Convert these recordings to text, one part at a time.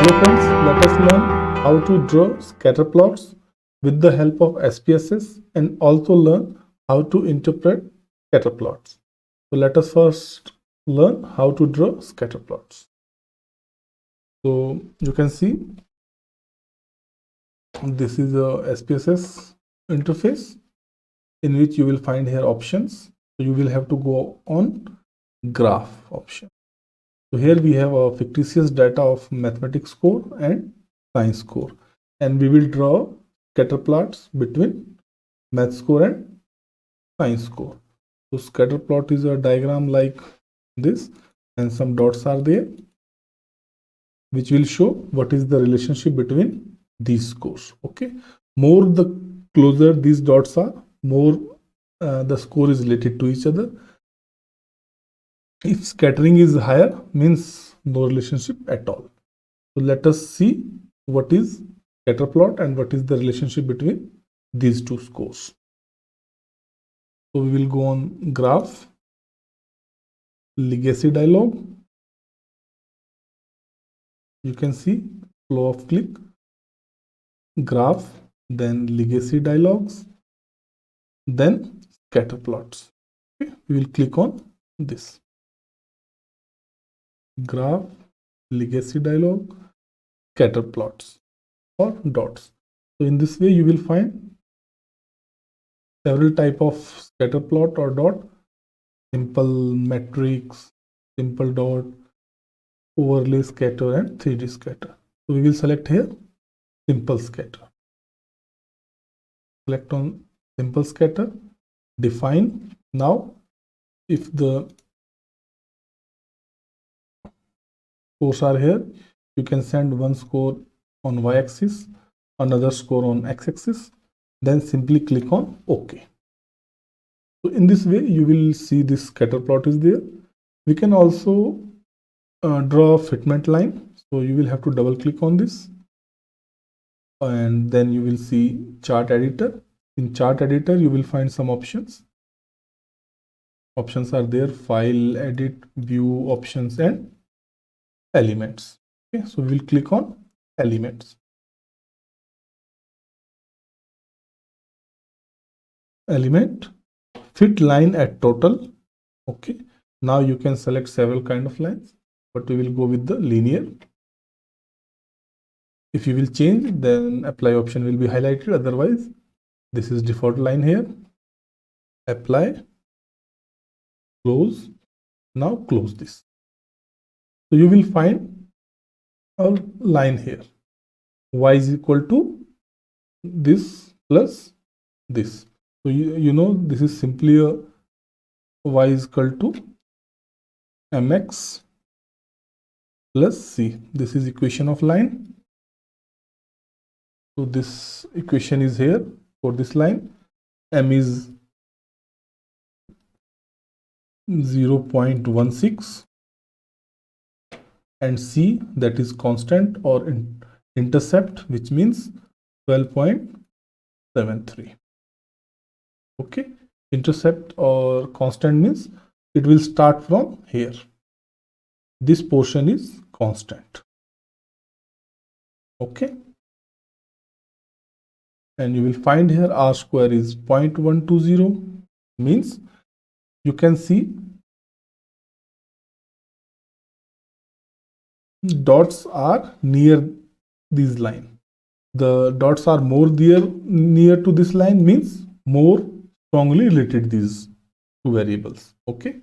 Hello friends, let us learn how to draw scatter plots with the help of SPSS and also learn how to interpret scatter plots. So let us first learn how to draw scatter plots. So you can see this is a SPSS interface in which you will find here options. So you will have to go on graph option. So here we have a fictitious data of mathematics score and science score, and we will draw scatter plots between math score and science score. So scatter plot is a diagram like this, and some dots are there which will show what is the relationship between these scores. Okay, more the closer these dots are, more the score is related to each other. If scattering is higher, means no relationship at all. So let us see what is scatter plot and what is the relationship between these two scores. So we will go on graph, legacy dialog. You can see flow of click, graph, then legacy dialogs, then scatter plots. Okay, we will click on this graph, legacy dialog, scatter plots or dots. So in this way you will find several type of scatter plot or dot: simple matrix, simple dot, overlay scatter, and 3D scatter. So we will select here simple scatter. Select on simple scatter, define. Now if the scores are here, you can send one score on y-axis, another score on x-axis, then simply click on OK. So in this way you will see this scatter plot is there. We can also draw a fitment line. So you will have to double click on this, and then you will see chart editor. In chart editor you will find some options. Options are there: file, edit, view, options, and elements. Okay, so we will click on elements. Element, fit line at total. Okay, now you can select several kind of lines, but we will go with the linear. If you will change, then apply option will be highlighted. Otherwise, this is default line here. Apply, close. Now close this. So you will find a line here. Y is equal to this plus this. So you know this is simply a y is equal to mx plus c. This is equation of line. So this equation is here for this line. M is 0.16 and c, that is constant or intercept, which means 12.73. okay, intercept or constant means it will start from here. This portion is constant. Okay, and you will find here r square is 0.120, means you can see dots are near this line. The dots are more near to this line, means more strongly related these two variables. Okay,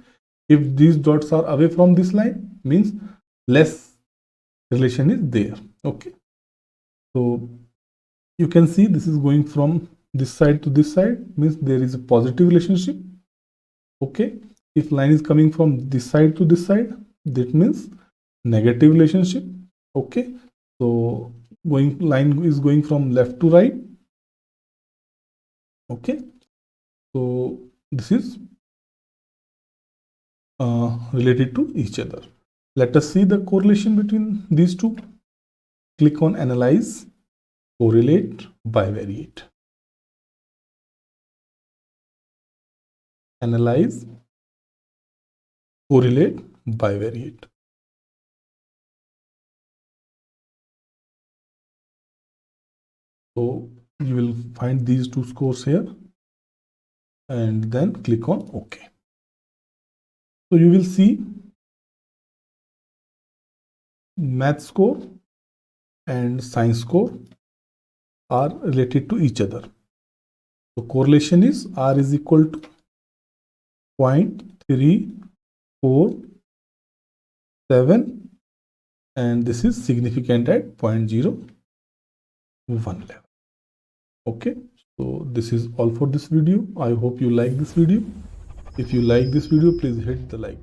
if these dots are away from this line, means less relation is there. Okay, so you can see this is going from this side to this side, means there is a positive relationship. Okay, if line is coming from this side to this side, that means negative relationship. Okay, so line is going from left to right. Okay, so this is related to each other. Let us see the correlation between these two. Click on analyze, correlate, bivariate. Analyze, correlate, bivariate. So you will find these two scores here and then click on OK. So you will see math score and science score are related to each other. So correlation is R is equal to 0.347 and this is significant at 0.01 level. Okay, so this is all for this video. I hope you like this video. If you like this video, please hit the like